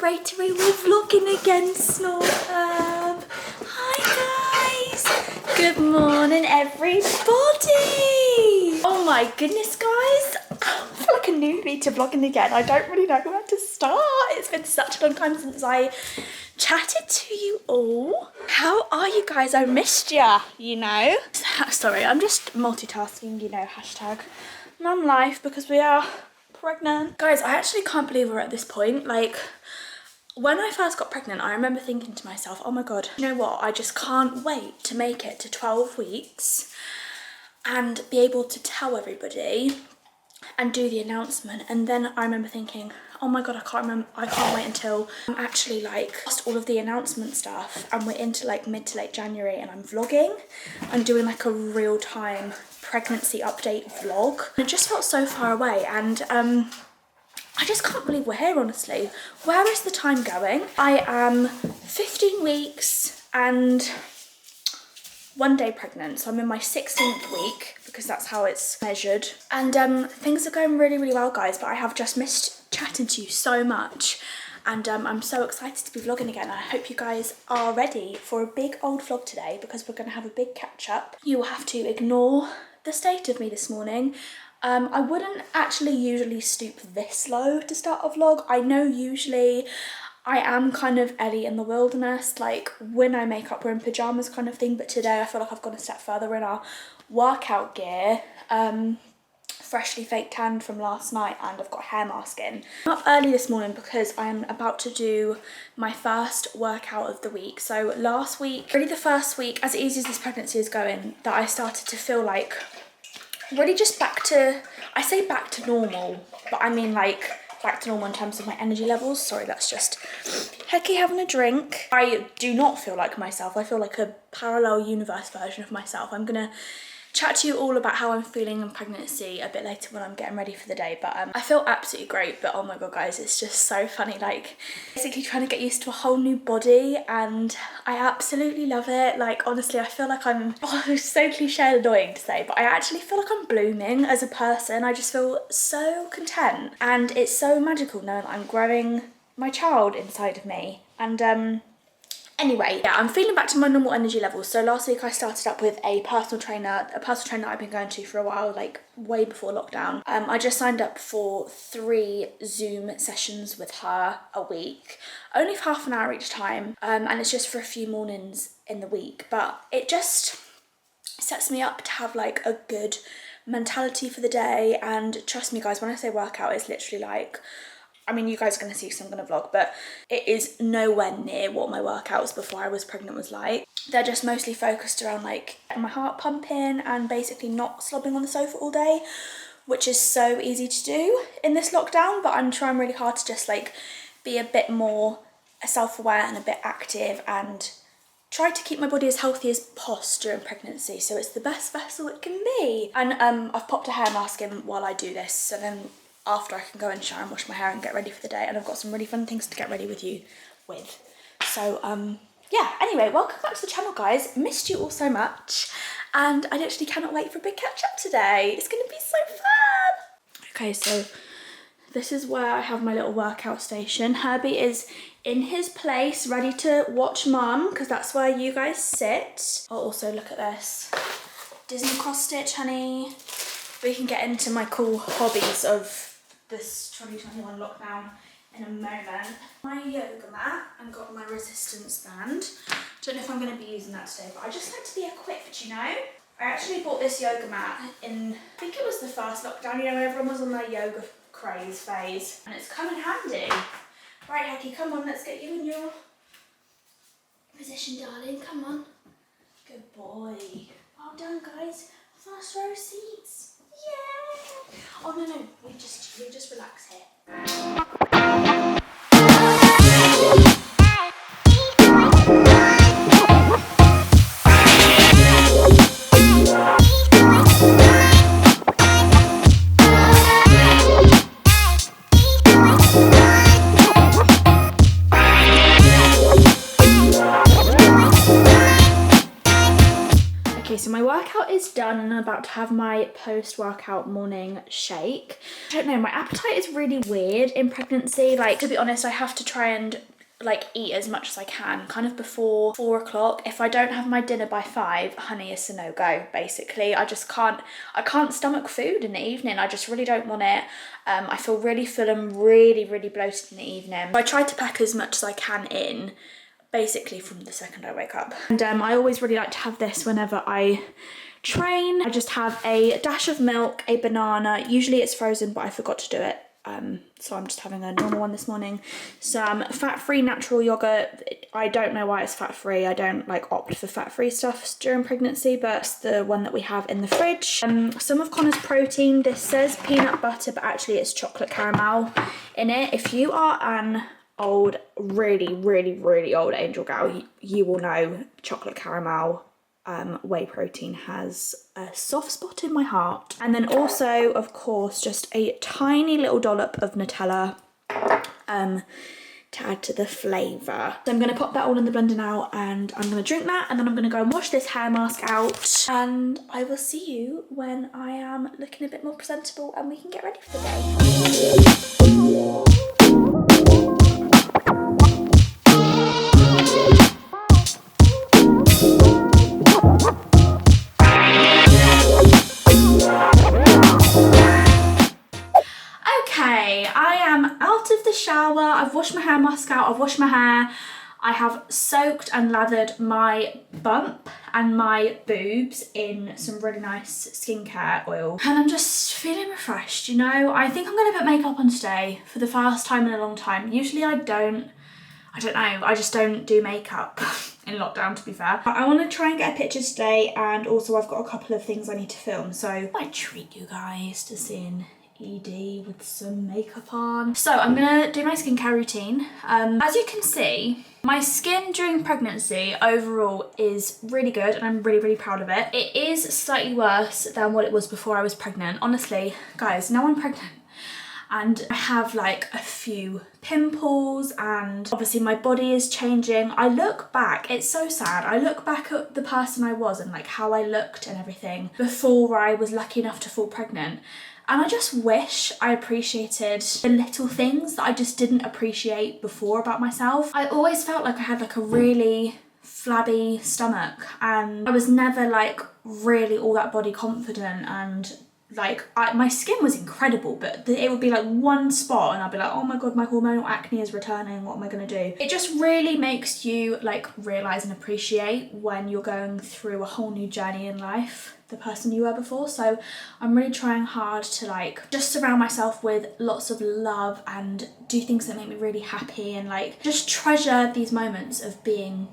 celebratory. We're vlogging again, Snorb. Hi guys. Good morning, everybody. Oh my goodness, guys. I feel like a newbie to vlogging again. I don't really know where to start. It's been such a long time since I chatted to you all. How are you guys? I missed ya, you know. Sorry, I'm just multitasking, you know, hashtag mum life, because we are pregnant. Guys, I actually can't believe we're at this point. Like, when I first got pregnant, I remember thinking to myself, oh my God, you know what? I just can't wait to make it to 12 weeks and be able to tell everybody and do the announcement. And then I remember thinking, oh my God, I can't wait until I'm actually like past all of the announcement stuff and we're into like mid to late January and I'm vlogging and doing like a real-time pregnancy update vlog. It just felt so far away, and I just can't believe we're here, honestly. Where is the time going? I am 15 weeks and 1 day pregnant, so I'm in my 16th week because that's how it's measured. And things are going really, really well, guys, but I have just missed chatting to you so much. And I'm so excited to be vlogging again. I hope you guys are ready for a big old vlog today because we're going to have a big catch up. You will have to ignore the state of me this morning. I wouldn't actually usually stoop this low to start a vlog. I know usually I am kind of Ellie in the wilderness, like when I make up we're in pyjamas kind of thing, but today I feel like I've gone a step further in our workout gear. Freshly fake tanned from last night, and I've got a hair mask in. I'm up early this morning because I'm about to do my first workout of the week. So last week, really the first week, as easy as this pregnancy is going, that I started to feel like really just back to, I say back to normal, but I mean like back to normal in terms of my energy levels. Sorry, that's just Hecky having a drink. I do not feel like myself. I feel like a parallel universe version of myself. I'm gonna chat to you all about how I'm feeling in pregnancy a bit later when I'm getting ready for the day, but I feel absolutely great. But oh my God, guys, it's just so funny, like basically trying to get used to a whole new body, and I absolutely love it. Like honestly, I feel like I'm, oh, it's so cliche and annoying to say, but I actually feel like I'm blooming as a person. I just feel so content, and it's so magical knowing that I'm growing my child inside of me. And anyway, yeah, I'm feeling back to my normal energy levels. So last week I started up with a personal trainer that I've been going to for a while, like way before lockdown. I just signed up for 3 Zoom sessions with her a week, only for half an hour each time, and it's just for a few mornings in the week. But it just sets me up to have like a good mentality for the day. And trust me, guys, when I say workout, it's literally like, I mean, you guys are going to see because I'm going to vlog, but it is nowhere near what my workouts before I was pregnant was like. They're just mostly focused around like my heart pumping and basically not slobbing on the sofa all day, which is so easy to do in this lockdown. But I'm trying really hard to just like be a bit more self-aware and a bit active and try to keep my body as healthy as possible during pregnancy, so it's the best vessel it can be. And I've popped a hair mask in while I do this, so then after I can go and shower and wash my hair and get ready for the day, and I've got some really fun things to get ready with you with. So yeah, anyway, welcome back to the channel, guys. Missed you all so much, and I literally cannot wait for a big catch up today. It's gonna be so fun. Okay, so this is where I have my little workout station. Herbie is in his place ready to watch mum, because that's where you guys sit. Oh, also look at this Disney cross stitch, honey. We can get into my cool hobbies of this 2021 lockdown in a moment. My yoga mat and got my resistance band. Don't know if I'm going to be using that today, but I just like to be equipped, you know. I actually bought this yoga mat in, I think it was the first lockdown, you know, everyone was on their yoga craze phase, and it's come in handy. Right, Hecky, come on, let's get you in your position, darling, come on. Good boy. Well done, guys. First row seats. Yeah. Oh no, we just relax here. Okay, so my workout is done and I'm about to have my post-workout morning shake. I don't know, my appetite is really weird in pregnancy. Like, to be honest, I have to try and like eat as much as I can kind of before 4 o'clock. If I don't have my dinner by 5, honey, it's a no-go basically. I can't stomach food in the evening. I just really don't want it. I feel really full and really bloated in the evening. I try to pack as much as I can in basically from the second I wake up. And I always really like to have this whenever I train. I just have a dash of milk, a banana, usually it's frozen but I forgot to do it. So I'm just having a normal one this morning. Some fat-free natural yogurt. I don't know why it's fat-free. I don't like opt for fat-free stuff during pregnancy, but it's the one that we have in the fridge. Some of Connor's protein. This says peanut butter, but actually it's chocolate caramel in it. If you are an old, really old angel gal, you will know chocolate caramel whey protein has a soft spot in my heart. And then also, of course, just a tiny little dollop of Nutella to add to the flavour. So I'm going to pop that all in the blender now and I'm going to drink that, and then I'm going to go and wash this hair mask out, and I will see you when I am looking a bit more presentable and we can get ready for the day. Okay, I am out of the shower. I've washed my hair mask out, I've washed my hair. I have soaked and lathered my bump and my boobs in some really nice skincare oil. And I'm just feeling refreshed, you know? I think I'm gonna put makeup on today for the first time in a long time. Usually I don't know, I just don't do makeup in lockdown, to be fair. But I want to try and get a picture today, and also I've got a couple of things I need to film, so I might treat you guys to seeing ED with some makeup on. So I'm gonna do my skincare routine. As you can see, my skin during pregnancy overall is really good and I'm really proud of it. It is slightly worse than what it was before I was pregnant. Honestly, guys, now I'm pregnant and I have like a few pimples and obviously my body is changing. I look back, it's so sad. I look back at the person I was and like how I looked and everything before I was lucky enough to fall pregnant. And I just wish I appreciated the little things that I just didn't appreciate before about myself. I always felt like I had like a really flabby stomach and I was never like really all that body confident, and like my skin was incredible, but it would be like one spot and I'd be like, oh my god, my hormonal acne is returning, what am I gonna do? It just really makes you like realise and appreciate when you're going through a whole new journey in life, the person you were before. So I'm really trying hard to like just surround myself with lots of love and do things that make me really happy, and like just treasure these moments of being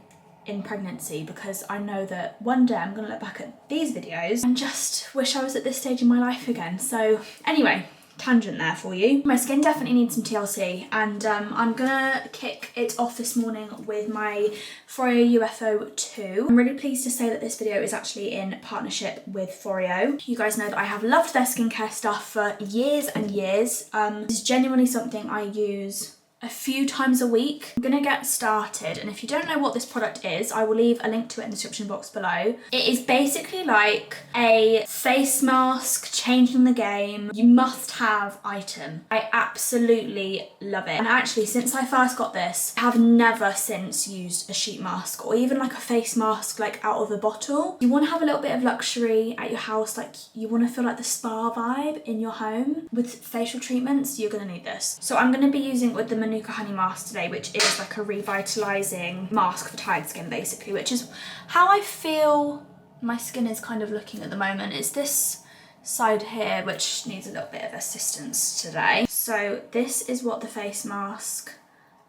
in pregnancy, because I know that one day I'm gonna look back at these videos and just wish I was at this stage in my life again. So anyway, tangent there for you. My skin definitely needs some TLC, and I'm gonna kick it off this morning with my Foreo UFO 2. I'm really pleased to say that this video is actually in partnership with Foreo. You guys know that I have loved their skincare stuff for years and years. This is genuinely something I use a few times a week. I'm gonna get started, and if you don't know what this product is, I will leave a link to it in the description box below. It is basically like a face mask changing the game. You must have item. I absolutely love it, and actually since I first got this, I have never since used a sheet mask or even like a face mask like out of a bottle. You want to have a little bit of luxury at your house, like you want to feel like the spa vibe in your home with facial treatments, you're gonna need this. So I'm gonna be using it with the Manuka Honey Mask today, which is like a revitalizing mask for tired skin basically, which is how I feel my skin is kind of looking at the moment. It's this side here which needs a little bit of assistance today. So this is what the face mask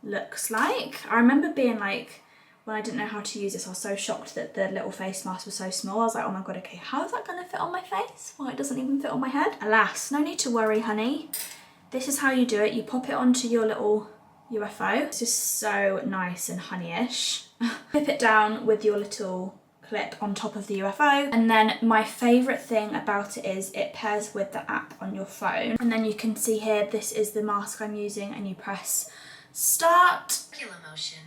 looks like. I remember being like, when I didn't know how to use this, I was so shocked that the little face mask was so small. I was like, oh my god, okay, how is that gonna fit on my face? Well, it doesn't even fit on my head. Alas, no need to worry, honey. This is how you do it. You pop it onto your little UFO. It's just so nice and honeyish. Clip it down with your little clip on top of the UFO. And then my favourite thing about it is it pairs with the app on your phone. And then you can see here, this is the mask I'm using, and you press start. Circular motion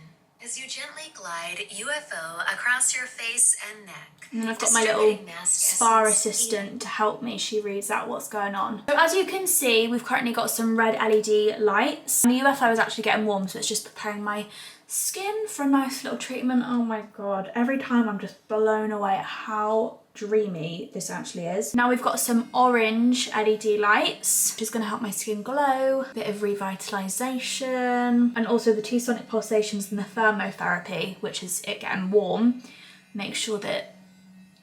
As you gently glide UFO across your face and neck. And then I've got my little spa assistant to help me. She reads out what's going on. So as you can see, we've currently got some red LED lights. And the UFO is actually getting warm, so it's just preparing my skin for a nice little treatment. Oh my God, every time I'm just blown away at how dreamy this actually is. Now we've got some orange LED lights, which is going to help my skin glow, a bit of revitalization, and also the 2 sonic pulsations and the thermotherapy, which is it getting warm. Make sure that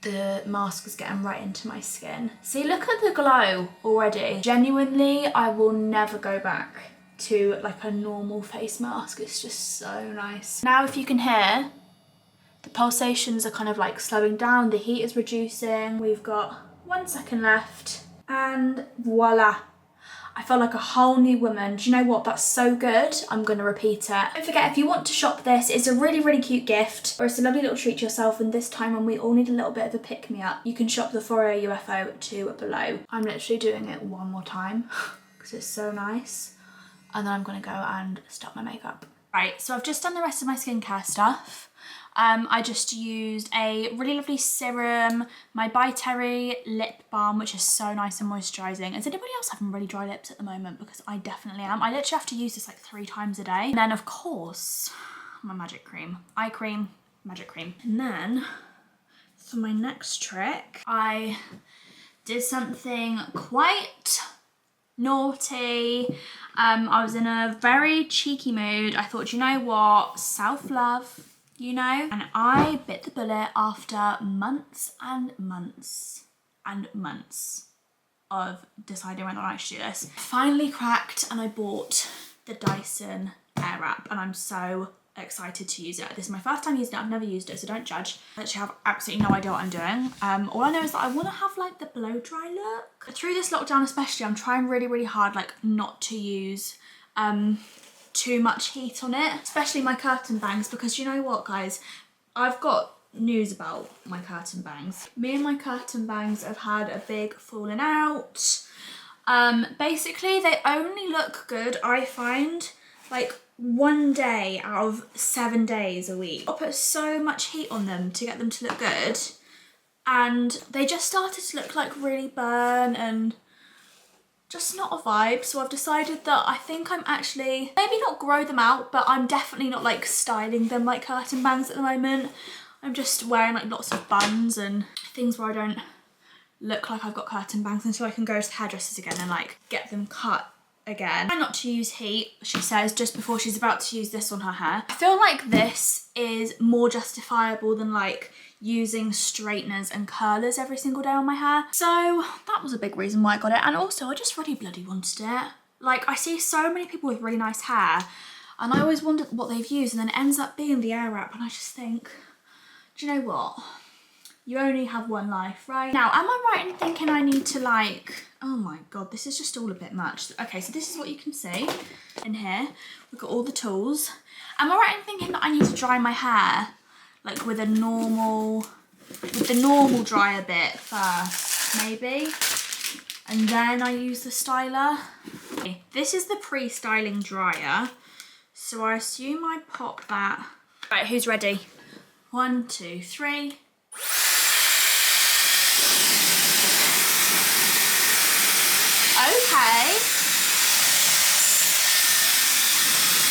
the mask is getting right into my skin. See, look at the glow already. Genuinely, I will never go back to like a normal face mask. It's just so nice. Now if you can hear, the pulsations are kind of like slowing down, the heat is reducing. We've got 1 second left and voila. I feel like a whole new woman. Do you know what? That's so good. I'm gonna repeat it. Don't forget, if you want to shop this, it's a really, really cute gift, or it's a lovely little treat to yourself, and this time when we all need a little bit of a pick-me-up, you can shop the Forio UFO to below. I'm literally doing it one more time because it's so nice. And then I'm gonna go and start my makeup. Right, so I've just done the rest of my skincare stuff. I just used a really lovely serum, my By Terry lip balm, which is so nice and moisturising. Is anybody else having really dry lips at the moment? Because I definitely am. I literally have to use this like 3 times a day. And then of course, my magic cream, eye cream, magic cream. And then for my next trick, I did something quite naughty. I was in a very cheeky mood. I thought, you know what, self-love, you know? And I bit the bullet after months and months and months of deciding whether I should do this. Finally cracked and I bought the Dyson Airwrap, and I'm so excited to use it. This is my first time using it. I've never used it, so don't judge. I actually have absolutely no idea what I'm doing. All I know is that I want to have like the blow dry look. Through this lockdown especially, I'm trying really, really hard like not to use too much heat on it, especially my curtain bangs, because you know what guys, I've got news about my curtain bangs. Me and my curtain bangs have had a big falling out. Basically they only look good, I find, like 1 day out of 7 days a week. I put so much heat on them to get them to look good, and they just started to look like really burnt and just not a vibe. So I've decided that I think I'm actually, maybe not grow them out, but I'm definitely not like styling them like curtain bangs at the moment. I'm just wearing like lots of buns and things where I don't look like I've got curtain bangs until I can go to the hairdressers again and like get them cut again. Try not to use heat, she says, just before she's about to use this on her hair. I feel like this is more justifiable than like using straighteners and curlers every single day on my hair. So that was a big reason why I got it. And also I just really bloody wanted it. Like I see so many people with really nice hair and I always wonder what they've used, and then it ends up being the Airwrap, and I just think, do you know what? You only have one life, right? Now, am I right in thinking I need to like, oh my God, this is just all a bit much. Okay, so this is what you can see in here. We've got all the tools. Am I right in thinking that I need to dry my hair like with the normal dryer bit first, maybe? And then I use the styler. Okay, this is the pre-styling dryer. So I assume I pop that. Right, who's ready? 1, 2, 3. Okay.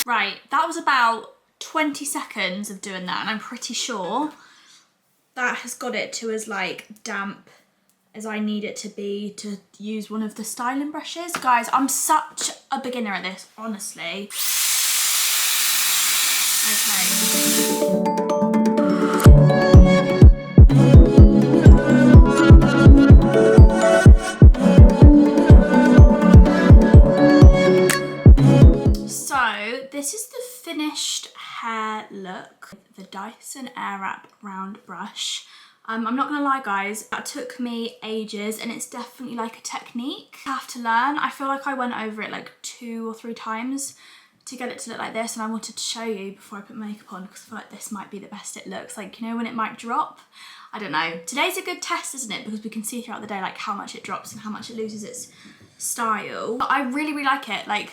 Right, that was about 20 seconds of doing that, and I'm pretty sure that has got it to as like damp as I need it to be to use one of the styling brushes. Guys, I'm such a beginner at this, honestly. Okay. This is the finished hair look with the Dyson Airwrap round brush. I'm not gonna lie guys, that took me ages, and it's definitely like a technique I have to learn. I feel like I went over it like 2 or 3 times to get it to look like this, and I wanted to show you before I put makeup on because I feel like this might be the best it looks. Like, you know when it might drop? I don't know. Today's a good test, isn't it? Because we can see throughout the day like how much it drops and how much it loses its style. But I really, really like it. Like,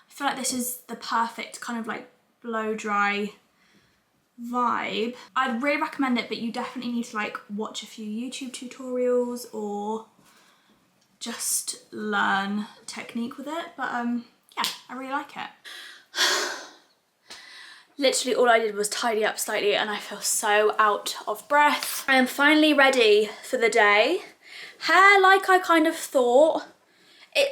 I feel like this is the perfect kind of like blow dry vibe. I'd really recommend it, but you definitely need to like watch a few YouTube tutorials or just learn technique with it. But yeah, I really like it. Literally all I did was tidy up slightly and I feel so out of breath. I am finally ready for the day. Hair like I kind of thought.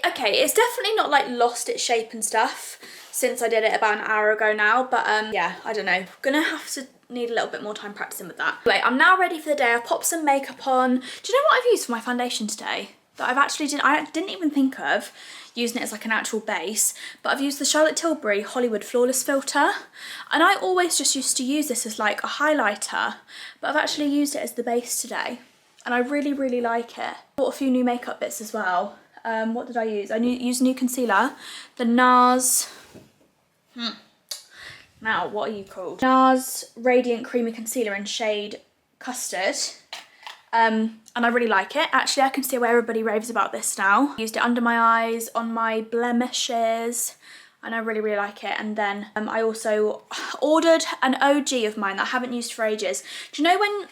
Okay, it's definitely not like lost its shape and stuff since I did it about an hour ago now, but yeah, I don't know. Gonna have to need a little bit more time practicing with that. Anyway, I'm now ready for the day. I've popped some makeup on. Do you know what I've used for my foundation today? That I didn't even think of using it as like an actual base, but I've used the Charlotte Tilbury Hollywood Flawless Filter, and I always just used to use this as like a highlighter, but I've actually used it as the base today, and I really, really like it. Bought a few new makeup bits as well. What did I use? I used a new concealer, the NARS, now what are you called? NARS Radiant Creamy Concealer in shade Custard. And I really like it. Actually, I can see why everybody raves about this now. Used it under my eyes, on my blemishes, and I really, really like it. And then I also ordered an OG of mine that I haven't used for ages. Do you know when,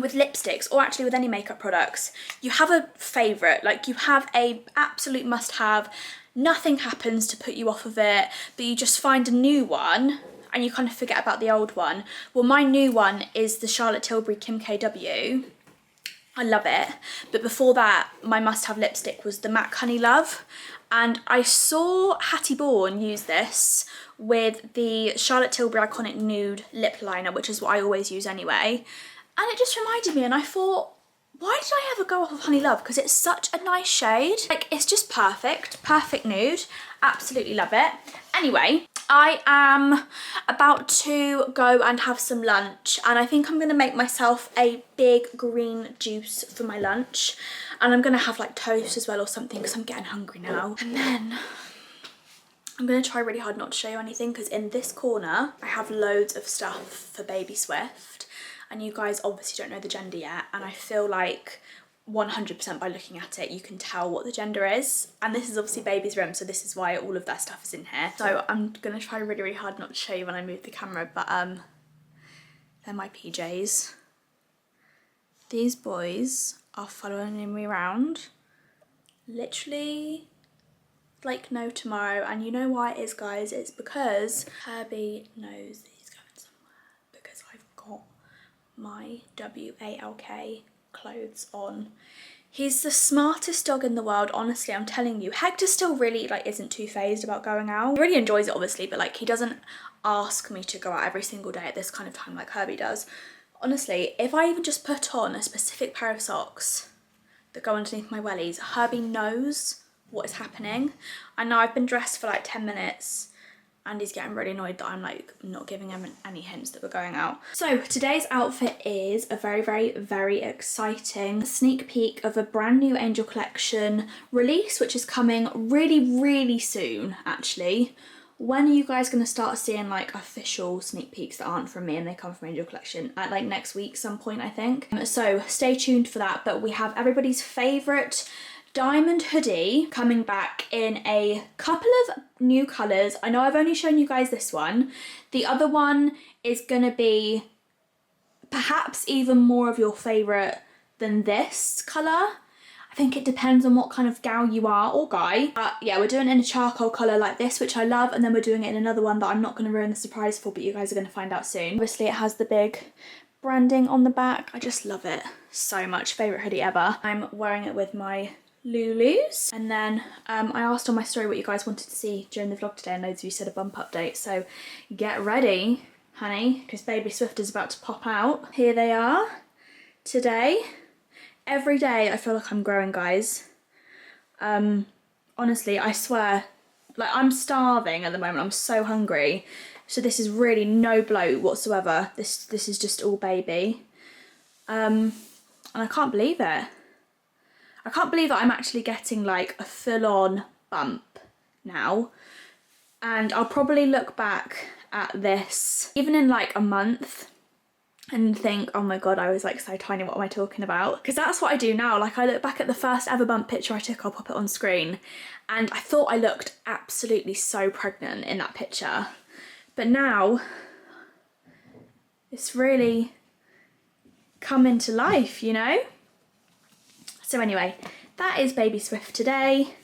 with lipsticks, or actually with any makeup products, you have a favourite, like you have a absolute must-have, nothing happens to put you off of it, but you just find a new one, and you kind of forget about the old one. Well, my new one is the Charlotte Tilbury Kim KW. I love it, but before that, my must-have lipstick was the MAC Honey Love, and I saw Hattie Bourne use this with the Charlotte Tilbury Iconic Nude Lip Liner, which is what I always use anyway, and it just reminded me, and I thought, why did I ever go off of Honey Love? Because it's such a nice shade. Like, it's just perfect, perfect nude. Absolutely love it. Anyway, I am about to go and have some lunch, and I think I'm gonna make myself a big green juice for my lunch, and I'm gonna have like toast as well or something because I'm getting hungry now. And then I'm gonna try really hard not to show you anything, because in this corner I have loads of stuff for baby Swift, and you guys obviously don't know the gender yet, and I feel like 100% by looking at it you can tell what the gender is, and this is obviously baby's room, so this is why all of their stuff is in here. So I'm gonna try really, really hard not to show you when I move the camera, but they're my PJs. These boys are following me around literally like no tomorrow, and you know why it is, guys. It's because Herbie knows that he's going somewhere, because I've got my WALK clothes on. He's the smartest dog in the world, honestly, I'm telling you. Hector still really like isn't too phased about going out. He really enjoys it obviously, but like he doesn't ask me to go out every single day at this kind of time like Herbie does. Honestly, if I even just put on a specific pair of socks that go underneath my wellies, Herbie knows what is happening. I know I've been dressed for like 10 minutes and he's getting really annoyed that I'm like not giving him any hints that we're going out. So today's outfit is a very, very, very exciting sneak peek of a brand new Angel Collection release, which is coming really, really soon actually. When are you guys going to start seeing like official sneak peeks that aren't from me and they come from Angel Collection? At like next week some point, I think. So stay tuned for that, but we have everybody's favourite diamond hoodie coming back in a couple of new colours. I know I've only shown you guys this one. The other one is gonna be perhaps even more of your favourite than this colour. I think it depends on what kind of gal you are, or guy. But yeah, we're doing it in a charcoal colour like this, which I love, and then we're doing it in another one that I'm not gonna ruin the surprise for, but you guys are gonna find out soon. Obviously it has the big branding on the back. I just love it so much. Favourite hoodie ever. I'm wearing it with my Lulus, and then I asked on my story what you guys wanted to see during the vlog today, and loads of you said a bump update, so get ready honey, because baby Swift is about to pop out. Here they are today. Every day I feel like I'm growing, guys. Honestly, I swear, like I'm starving at the moment. I'm so hungry, so this is really no bloat whatsoever. This is just all baby, and I can't believe it. I can't believe that I'm actually getting like a full-on bump now, and I'll probably look back at this even in like a month and think, oh my god, I was like so tiny, what am I talking about? Because that's what I do now. Like I look back at the first ever bump picture I took, I'll pop it on screen, and I thought I looked absolutely so pregnant in that picture, but now it's really come into life, you know? So anyway, that is baby Swift today.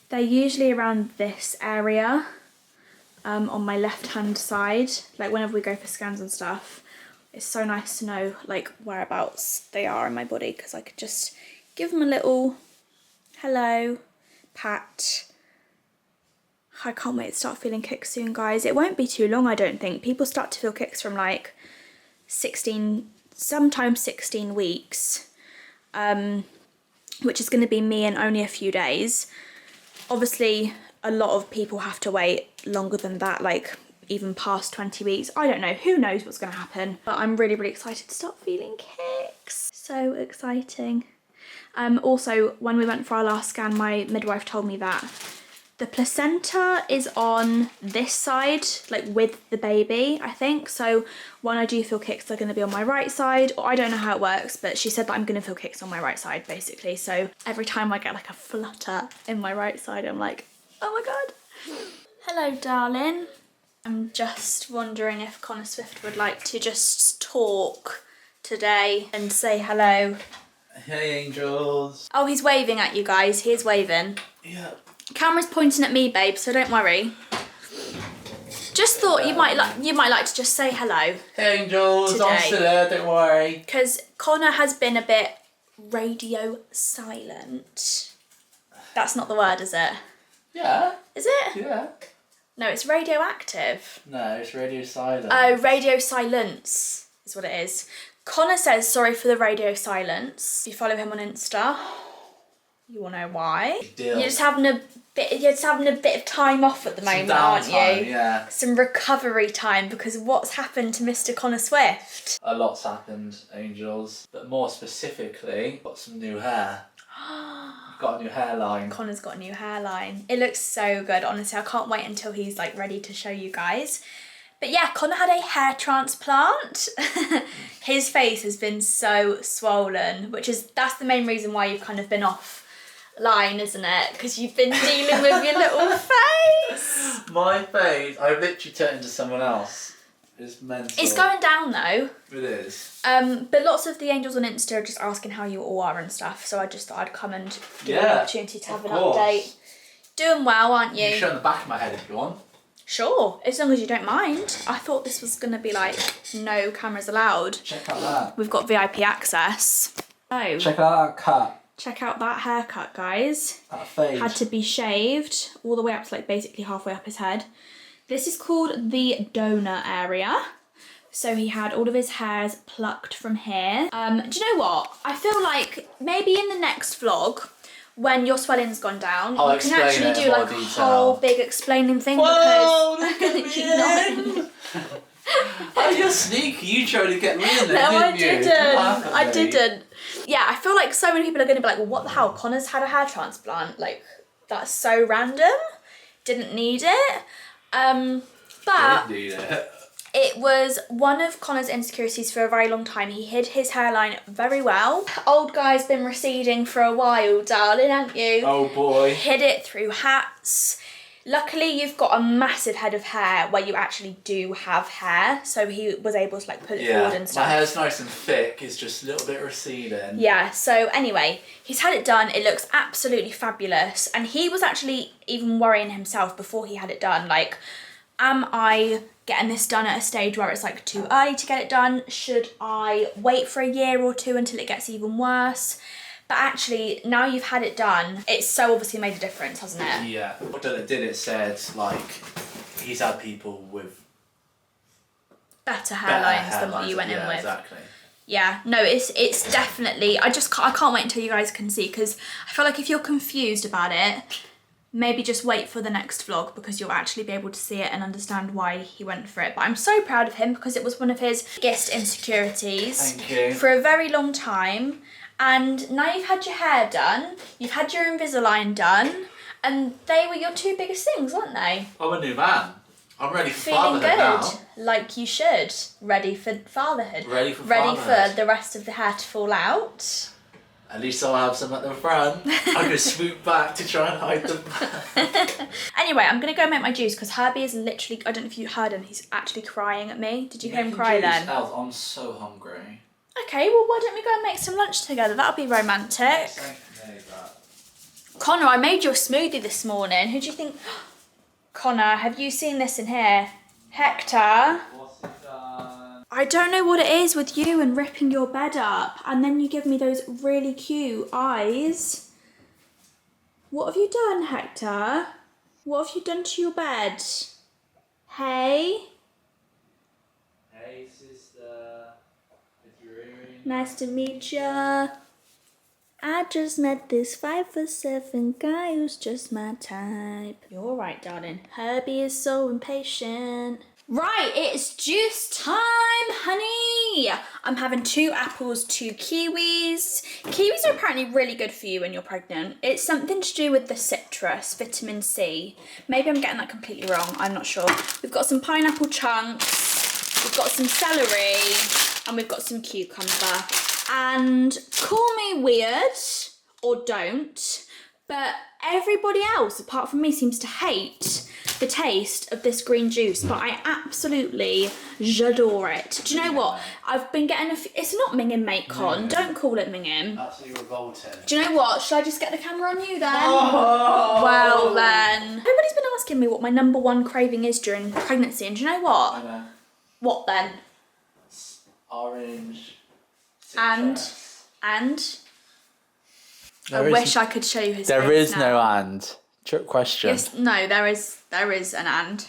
They're usually around this area, on my left-hand side. Like whenever we go for scans and stuff, it's so nice to know like whereabouts they are in my body, because I could just give them a little hello, pat. I can't wait to start feeling kicks soon, guys. It won't be too long, I don't think. People start to feel kicks from like 16, sometimes 16 weeks, which is going to be me in only a few days. Obviously, a lot of people have to wait longer than that, like even past 20 weeks. I don't know, who knows what's going to happen. But I'm really, really excited to start feeling kicks. So exciting. Also, when we went for our last scan, my midwife told me that the placenta is on this side, like with the baby, I think. So when I do feel kicks, they're going to be on my right side. Or I don't know how it works, but she said that I'm going to feel kicks on my right side, basically. So every time I get like a flutter in my right side, I'm like, oh my God. Hello, darling. I'm just wondering if Connor Swift would like to just talk today and say hello. Hey, angels. Oh, he's waving at you guys. He is waving. Yeah. Camera's pointing at me, babe, so don't worry. Just thought you might like to just say hello. Hey, angels. I'm Today. still there, don't worry. Because Connor has been a bit radio silent. That's not the word, is it? Yeah. Is it? Yeah. No, it's radioactive. No, it's radio silent. Oh, radio silence is what it is. Connor says sorry for the radio silence. If you follow him on Insta, you will know why. Big deal. You're just having a bit of time off at the moment, aren't you? Yeah. Some recovery time, because what's happened to Mr. Connor Swift? A lot's happened, angels. But more specifically, got some new hair. Got a new hairline. Connor's got a new hairline. It looks so good, honestly. I can't wait until he's like ready to show you guys. But yeah, Connor had a hair transplant. His face has been so swollen, that's the main reason why you've kind of been offline, isn't it? Because you've been dealing with your little face. My face, I've literally turned into someone else. It's mental. It's going down though. It is. But lots of the angels on Insta are just asking how you all are and stuff, so I just thought I'd come and give you an opportunity to have an update. Doing well, aren't you? You can show the back of my head if you want. Sure, as long as you don't mind. I thought this was going to be like, no cameras allowed. Check out that. We've got VIP access. Oh, Check out that cut. check out that haircut, guys. That fade. Had to be shaved all the way up to like basically halfway up his head. This is called the donor area. So he had all of his hairs plucked from here. Do you know what? I feel like maybe in the next vlog, when your swelling's gone down, I'll you can actually explain it do in like more a detail. whole big explaining thing. Whoa, Because look at you know. Oh, you're sneaky. You tried to get me in there, No, I didn't you? didn't. I Me. didn't. Yeah, I feel like so many people are going to be like, well, what the hell? Connor's had a hair transplant. Like, that's so random. Didn't need it. But Didn't need it. it was one of Connor's insecurities for a very long time. He hid his hairline very well. Old guy's been receding for a while, darling, haven't you? Oh boy. Hid it through hats. Luckily, you've got a massive head of hair where you actually do have hair, so he was able to like pull it forward and stuff. My hair's nice and thick. It's just a little bit receding. Yeah, so anyway, he's had it done. It looks absolutely fabulous. And he was actually even worrying himself before he had it done. Like, am I getting this done at a stage where it's like too early to get it done? Should I wait for a year or two until it gets even worse? But actually, now you've had it done, it's so obviously made a difference, hasn't it? Yeah. What it did, it said, like, he's had people with Better hairlines than what you went in with. Exactly. Yeah, no, it's definitely, I can't wait until you guys can see, because I feel like if you're confused about it, maybe just wait for the next vlog, because you'll actually be able to see it and understand why he went for it. But I'm so proud of him, because it was one of his biggest insecurities. Thank you. For a very long time. And now you've had your hair done, you've had your Invisalign done, and they were your two biggest things, weren't they? I'm a new man. I'm ready for Feeling fatherhood good, now. like you should. Ready for fatherhood. Ready for Ready fatherhood. for the rest of the hair to fall out. At least I'll have some at the front. I could swoop back to try and hide them. Anyway, I'm gonna go make my juice because Herbie is literally, I don't know if you heard him, he's actually crying at me. Did you hear him cry then? Elle, I'm so hungry. Okay, well why don't we go and make some lunch together? That'll be romantic. Connor, I made you a smoothie this morning. Who do you think? Connor, have you seen this in here? Hector? What's it done? I don't know what it is with you and ripping your bed up, and then you give me those really cute eyes. What have you done, Hector? What have you done to your bed? Hey? Hey, sister. It's really Nice to meet ya. I just met this 5'7" guy who's just my type. You're alright, darling. Herbie is so impatient. Right, it's juice time, honey. I'm having 2 apples, 2 kiwis. Kiwis are apparently really good for you when you're pregnant. It's something to do with the citrus, vitamin C. Maybe I'm getting that completely wrong, I'm not sure. We've got some pineapple chunks, we've got some celery, and we've got some cucumber. And call me weird, or don't, but everybody else apart from me seems to hate the taste of this green juice, but I absolutely j'adore it. Do you know what? I've been getting it's not minging, mate, Con. Don't call it minging. absolutely revolting. Do you know what? Should I just get the camera on you then? Oh! Well then. Everybody's been asking me what my #1 craving is during pregnancy, and do you know what? I know. What then? Orange. And I wish I could show you his face There is now. no and. Trick question. Yes, no, there is an and.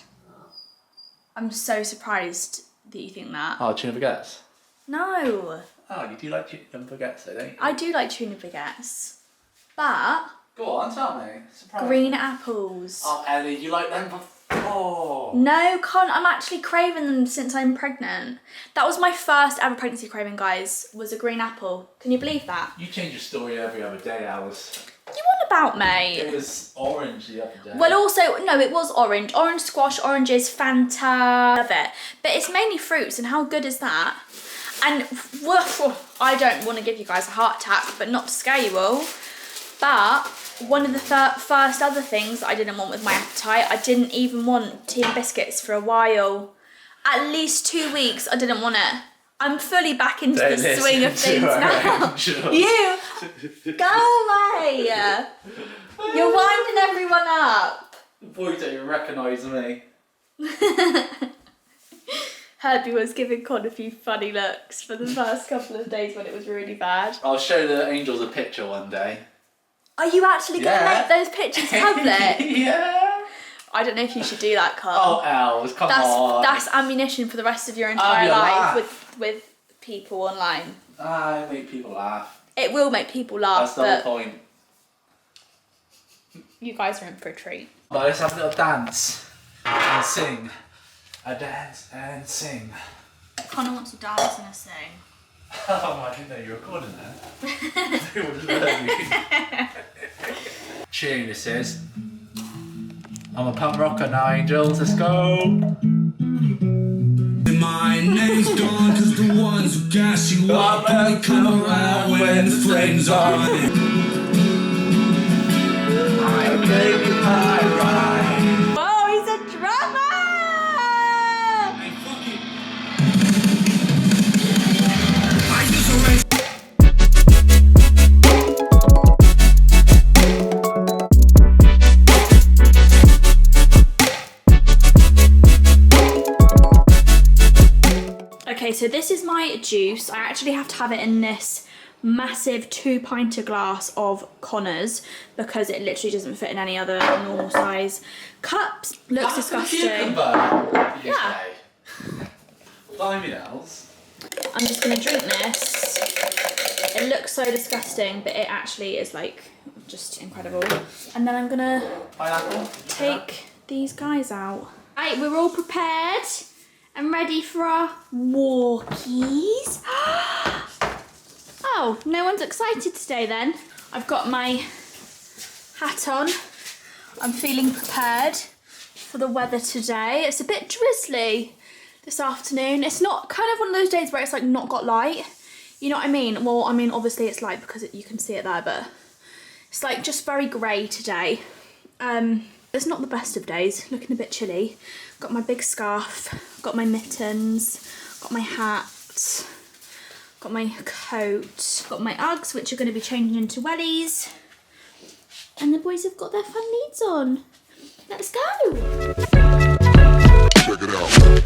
I'm so surprised that you think that. Oh, tuna baguettes. No, Oh, you do like tuna baguettes, don't you? I do like tuna baguettes, but Go on, tell me. Surprise. green apples. Oh, Ellie, you like them before. No, I'm actually craving them since I'm pregnant. That was my first ever pregnancy craving, guys, was a green apple. Can you believe that? You change your story every other day, Alice. You want about, mate? It was orange the other day. Well, also, no, it was orange. Orange squash, oranges, Fanta, love it. But it's mainly fruits, and how good is that? And I don't want to give you guys a heart attack, but not to scare you all. But one of the first other things that I didn't want with my appetite, I didn't even want tea and biscuits for a while. At least 2 weeks, I didn't want it. I'm fully back into the swing of things now. You, go away. You're winding everyone up. Boy, don't you recognise me. Herbie was giving Con a few funny looks for the first couple of days when it was really bad. I'll show the angels a picture one day. Are you actually going to make those pictures public? Yeah. I don't know if you should do that, Con. Oh, Els, come on. That's ammunition for the rest of your entire life with people online. I make people laugh. It will make people laugh, That's the whole point. you guys are in for a treat. Well, let's have a little dance and sing. A dance and sing. Connor wants to dance and sing. Oh, I didn't know you were recording that. They would love you. Tune this is. I'm a punk rocker now, angels. Let's go. My name's gone cause the ones who gas you up only come around when the flames are in. I gave you my ride. Oh, he's a drummer! Hey, fuck it. I just arranged. Okay, so this is my juice. I actually have to have it in this massive 2-pint glass of Connor's because it literally doesn't fit in any other normal size cups. Looks disgusting. Cucumber, you Yeah. say. Blimey, Els. I'm just gonna drink this. It looks so disgusting, but it actually is like just incredible. And then I'm gonna Pineapple. take these guys out. Right, we're all prepared and ready for our walkies. Oh, no one's excited today then. I've got my hat on. I'm feeling prepared for the weather today. It's a bit drizzly this afternoon. It's not kind of one of those days where it's like not got light. You know what I mean? Well, I mean, obviously it's light because you can see it there, but it's like just very grey today. It's not the best of days, looking a bit chilly. Got my big scarf, got my mittens, got my hat, got my coat, got my Uggs, which are going to be changing into wellies. And the boys have got their fun needs on. Let's go! Check it out.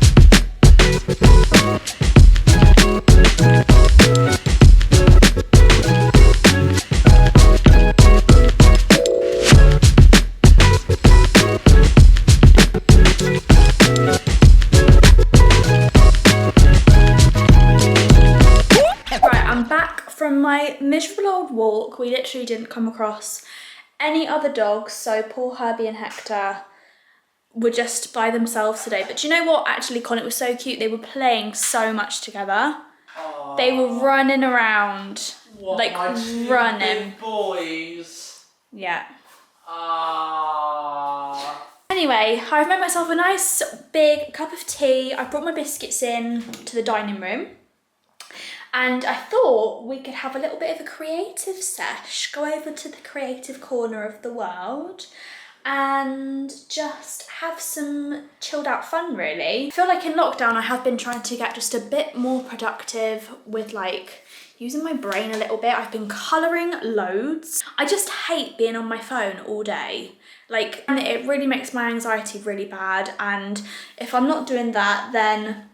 From my miserable old walk, we literally didn't come across any other dogs, so poor Herbie and Hector were just by themselves today. But do you know what? Actually, Con, it was so cute. They were playing so much together. Aww. They were running around, what, like running. Big boys. Yeah. Aww. Anyway, I've made myself a nice big cup of tea. I brought my biscuits in to the dining room. And I thought we could have a little bit of a creative sesh, go over to the creative corner of the world and just have some chilled out fun, really. I feel like in lockdown I have been trying to get just a bit more productive with like using my brain a little bit. I've been colouring loads. I just hate being on my phone all day. Like, it really makes my anxiety really bad, and if I'm not doing that, then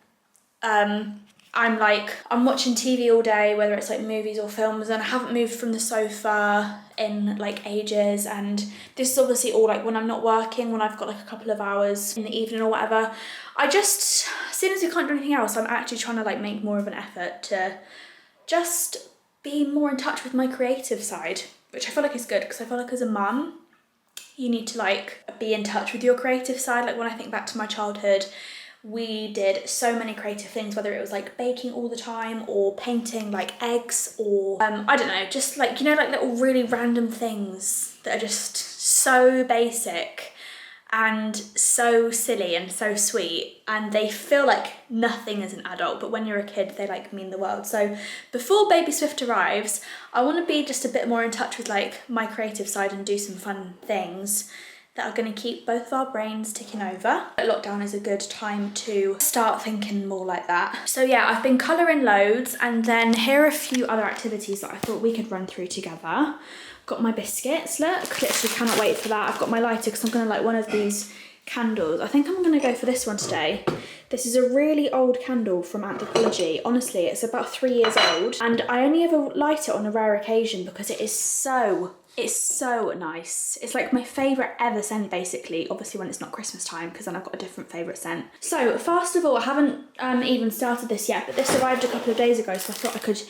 I'm watching TV all day, whether it's like movies or films, and I haven't moved from the sofa in like ages. And this is obviously all like when I'm not working, when I've got like a couple of hours in the evening or whatever. I just, as soon as we can't do anything else, I'm actually trying to like make more of an effort to just be more in touch with my creative side, which I feel like is good, because I feel like as a mum, you need to like be in touch with your creative side. Like when I think back to my childhood, we did so many creative things, whether it was like baking all the time or painting like eggs or I don't know, just like, you know, like little really random things that are just so basic and so silly and so sweet, and they feel like nothing as an adult, but when you're a kid they like mean the world. So before baby Swift arrives, I want to be just a bit more in touch with like my creative side and do some fun things that are going to keep both of our brains ticking over. Lockdown is a good time to start thinking more like that. So yeah, I've been colouring loads, and then here are a few other activities that I thought we could run through together. Got my biscuits, look, literally cannot wait for that. I've got my lighter because I'm going to light one of these candles. I think I'm going to go for this one today. This is a really old candle from Anthropology. Honestly, it's about 3 years old, and I only ever light it on a rare occasion because it's so nice. It's like my favourite ever scent, basically, obviously when it's not Christmas time, because then I've got a different favourite scent. So first of all, I haven't even started this yet, but this arrived a couple of days ago, so I thought I could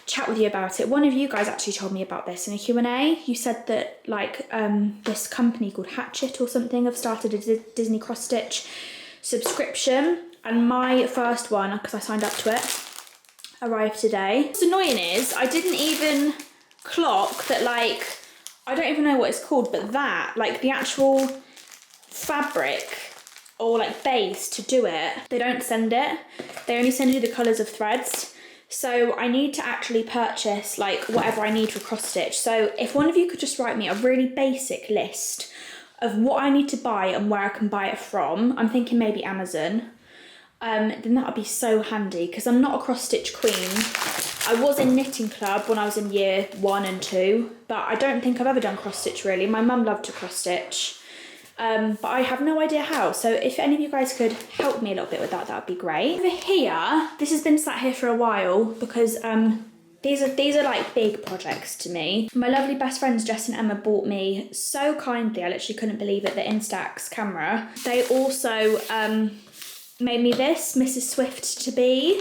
chat with you about it. One of you guys actually told me about this in a Q&A. You said that like this company called Hatchet or something have started a Disney cross-stitch subscription, and my first one, because I signed up to it, arrived today. What's annoying is I didn't even clock that, like, I don't even know what it's called, but that, like the actual fabric or like base to do it, they don't send it. They only send you the colours of threads. So I need to actually purchase like whatever I need for cross stitch. So if one of you could just write me a really basic list of what I need to buy and where I can buy it from, I'm thinking maybe Amazon, then that would be so handy, because I'm not a cross stitch queen. I was in knitting club when I was in year 1 and 2, but I don't think I've ever done cross stitch really. My mum loved to cross stitch, but I have no idea how. So if any of you guys could help me a little bit with that, that would be great. Over here, this has been sat here for a while because these are like big projects to me. My lovely best friends Jess and Emma bought me so kindly, I literally couldn't believe it, the Instax camera. They also made me this Mrs. Swift to be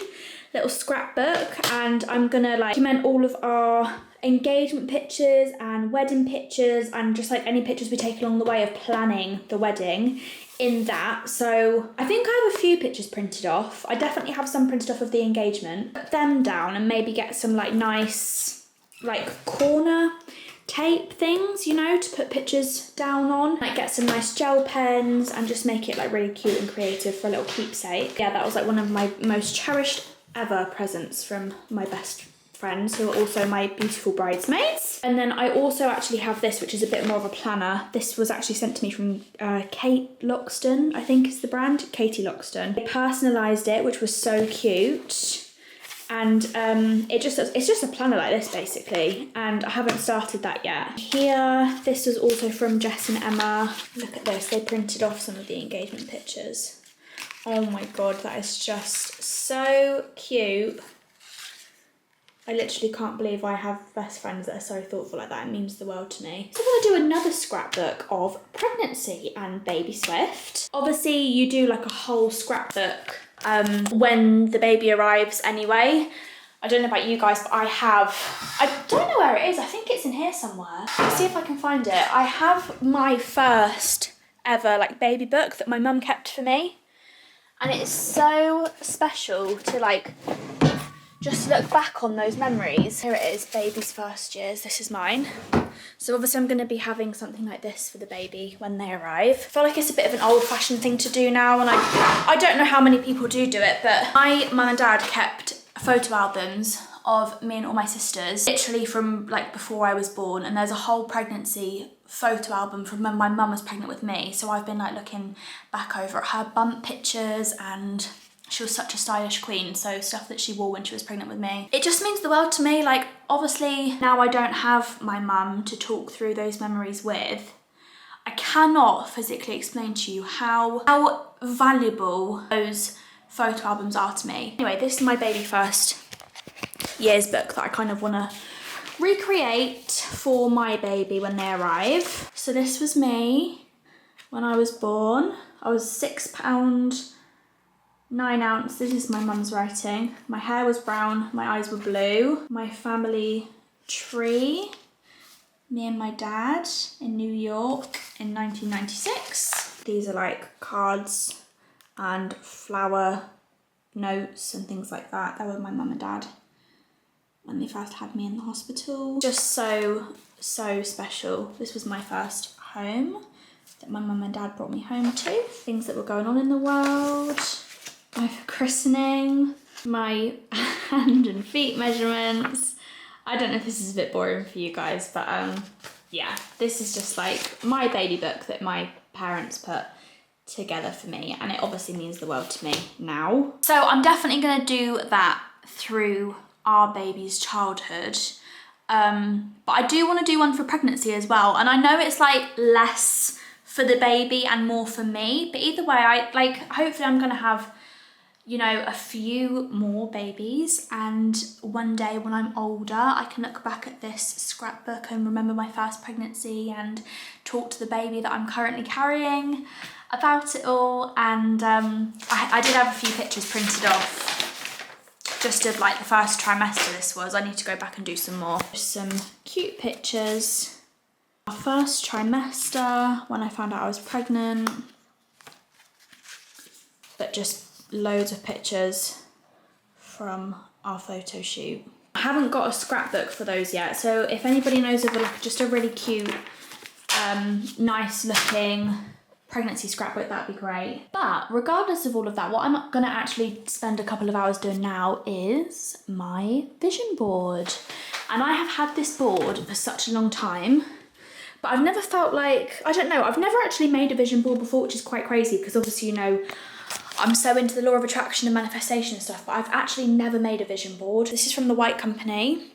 little scrapbook, and I'm gonna like document all of our engagement pictures and wedding pictures and just like any pictures we take along the way of planning the wedding in that. So I think I have a few pictures printed off. I definitely have some printed off of the engagement. Put them down and maybe get some like nice like corner tape things, you know, to put pictures down on. Like get some nice gel pens and just make it like really cute and creative for a little keepsake. Yeah, that was like one of my most cherished ever presents from my best friends who are also my beautiful bridesmaids. And then I also actually have this, which is a bit more of a planner. This was actually sent to me from Kate Loxton, I think is the brand, Katie Loxton. I personalised it, which was so cute. And it's just a planner like this basically, and I haven't started that yet. Here, this was also from Jess and Emma. Look at this, they printed off some of the engagement pictures. Oh my god, that is just so cute. I literally can't believe I have best friends that are so thoughtful like that. It means the world to me. So I'm gonna do another scrapbook of pregnancy and baby Swift. Obviously you do like a whole scrapbook when the baby arrives anyway. I don't know about you guys, but I don't know where it is. I think it's in here somewhere. Let's see if I can find it. I have my first ever like baby book that my mum kept for me. And it is so special to like just look back on those memories. Here it is, baby's first years. This is mine. So obviously I'm going to be having something like this for the baby when they arrive. I feel like it's a bit of an old-fashioned thing to do now, and I don't know how many people do it, but my mum and dad kept photo albums of me and all my sisters, literally from like before I was born, and there's a whole pregnancy photo album from when my mum was pregnant with me. So I've been like looking back over at her bump pictures, and she was such a stylish queen, so stuff that she wore when she was pregnant with me. It just means the world to me. Like, obviously, now I don't have my mum to talk through those memories with. I cannot physically explain to you how valuable those photo albums are to me. Anyway, this is my baby first years book that I kind of want to recreate for my baby when they arrive. So this was me when I was born. I was £6, 9 ounce. This is my mum's writing. My hair was brown, my eyes were blue. My family tree, me and my dad in New York in 1996. These are like cards and flower notes and things like that. That were my mum and dad when they first had me in the hospital. Just so special. This was my first home that my mum and dad brought me home to. Things that were going on in the world. My christening, my hand and feet measurements. I don't know if this is a bit boring for you guys, but yeah, this is just like my baby book that my parents put together for me, and it obviously means the world to me now. So I'm definitely gonna do that through our baby's childhood. But I do want to do one for pregnancy as well, and I know it's like less for the baby and more for me, but either way, hopefully I'm gonna have, you know, a few more babies, and one day when I'm older I can look back at this scrapbook and remember my first pregnancy and talk to the baby that I'm currently carrying about it all. And I did have a few pictures printed off just of like the first trimester this was. I need to go back and do some more. Just some cute pictures. Our first trimester, when I found out I was pregnant, but just loads of pictures from our photo shoot. I haven't got a scrapbook for those yet, so if anybody knows of just a really cute, nice looking pregnancy scrapbook, that'd be great. But regardless of all of that, what I'm gonna actually spend a couple of hours doing now is my vision board. And I have had this board for such a long time, but I've never felt like, I don't know, I've never actually made a vision board before, which is quite crazy because obviously, you know, I'm so into the law of attraction and manifestation and stuff, but I've actually never made a vision board. This is from the White Company.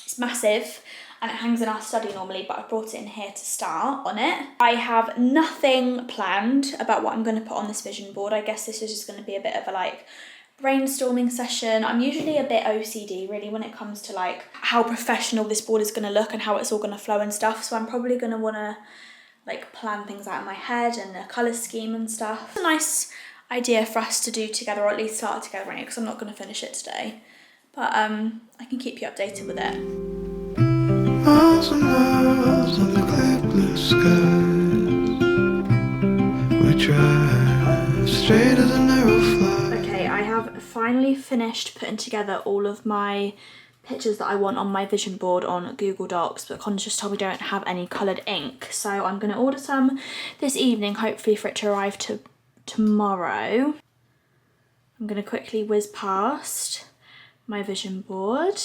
It's massive and it hangs in our study normally, but I brought it in here to start on it. I have nothing planned about what I'm going to put on this vision board. I guess this is just going to be a bit of a like brainstorming session. I'm usually a bit OCD really when it comes to like how professional this board is going to look and how it's all going to flow and stuff, so I'm probably going to want to like plan things out in my head and a colour scheme and stuff. It's a nice idea for us to do together, or at least start together anyway, because I'm not going to finish it today, but I can keep you updated with it. Miles and miles on the clear blue skies, we drive straight as an arrow flies. Okay, I have finally finished putting together all of my pictures that I want on my vision board on Google Docs, but Connor's just told me I don't have any coloured ink, so I'm going to order some this evening, hopefully for it to arrive tomorrow. I'm going to quickly whiz past my vision board.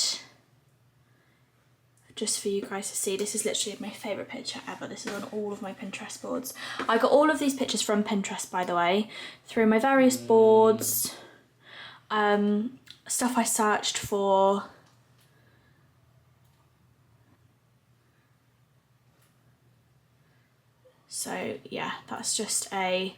just for you guys to see. This is literally my favourite picture ever. This is on all of my Pinterest boards. I got all of these pictures from Pinterest, by the way, through my various boards, stuff I searched for. So yeah, that's just a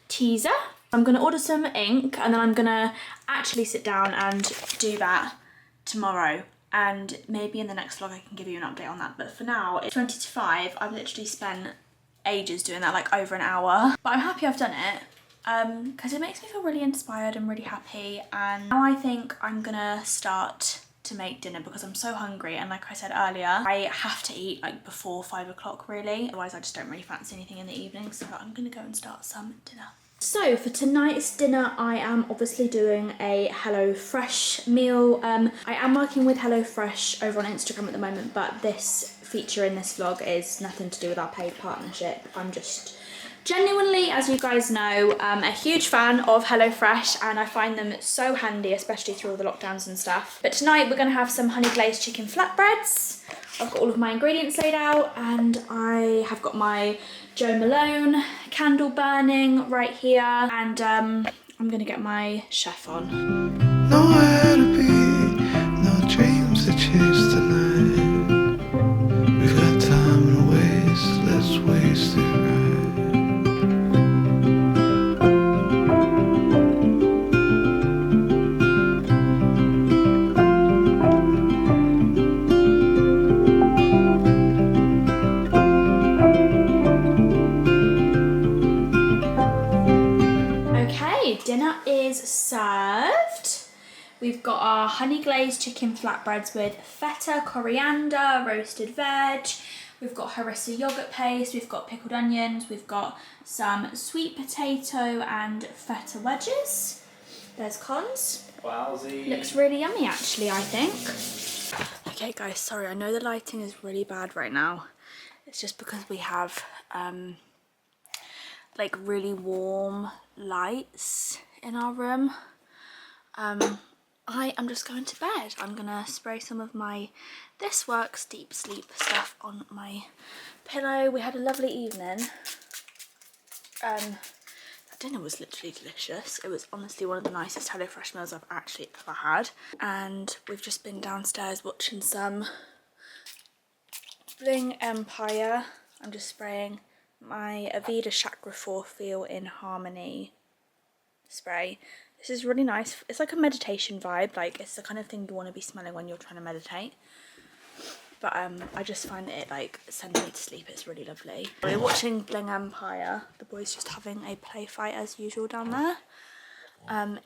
teaser. I'm gonna order some ink and then I'm gonna actually sit down and do that tomorrow, and maybe in the next vlog I can give you an update on that. But for now, it's 20 to 5. I've literally spent ages doing that, like over an hour. But I'm happy I've done it because it makes me feel really inspired and really happy. And now I think I'm gonna start to make dinner because I'm so hungry, and like I said earlier, I have to eat like before 5 o'clock really, otherwise I just don't really fancy anything in the evening. So I'm gonna go and start some dinner. So for tonight's dinner, I am obviously doing a HelloFresh meal. I am working with HelloFresh over on Instagram at the moment, but this feature in this vlog is nothing to do with our paid partnership. I'm just genuinely, as you guys know, a huge fan of HelloFresh, and I find them so handy, especially through all the lockdowns and stuff. But tonight we're gonna have some honey glazed chicken flatbreads. I've got all of my ingredients laid out, and I have got my Jo Malone candle burning right here, and I'm gonna get my chef on. Nowhere to be, no dreams to chase tonight. We've got time to waste, let's waste it right. Dinner is served. We've got our honey glazed chicken flatbreads with feta, coriander, roasted veg. We've got harissa yogurt paste. We've got pickled onions. We've got some sweet potato and feta wedges. There's cons. Wowsy. Looks really yummy actually, I think. Okay guys, sorry, I know the lighting is really bad right now. It's just because we have like really warm lights in our room. I am just going to bed. I'm gonna spray some of my This Works deep sleep stuff on my pillow. We had a lovely evening. That dinner was literally delicious. It was honestly one of the nicest HelloFresh meals I've actually ever had. And we've just been downstairs watching some Bling Empire. I'm just spraying my Aveda Chakra 4 Feel in Harmony spray. This is really nice. It's like a meditation vibe, like it's the kind of thing you want to be smelling when you're trying to meditate. But I just find that it like sends me to sleep. It's really lovely. We're watching Bling Empire. The boys just having a play fight as usual down there.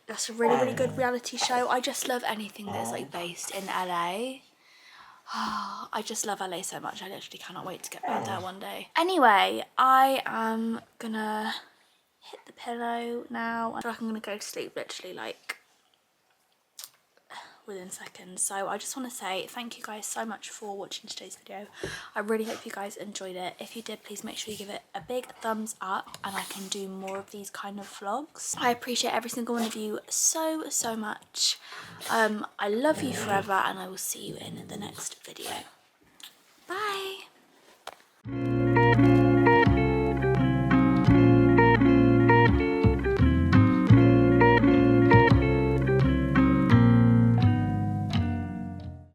That's a really good reality show. I just love anything that's like based in LA. I just love LA so much. I literally cannot wait to get back there one day. Anyway, I am gonna hit the pillow now. I feel like I'm gonna go to sleep literally like within seconds. So I just want to say thank you guys so much for watching today's video. I really hope you guys enjoyed it. If you did, please make sure you give it a big thumbs up and I can do more of these kind of vlogs. I appreciate every single one of you so much. I love you forever, and I will see you in the next video. Bye.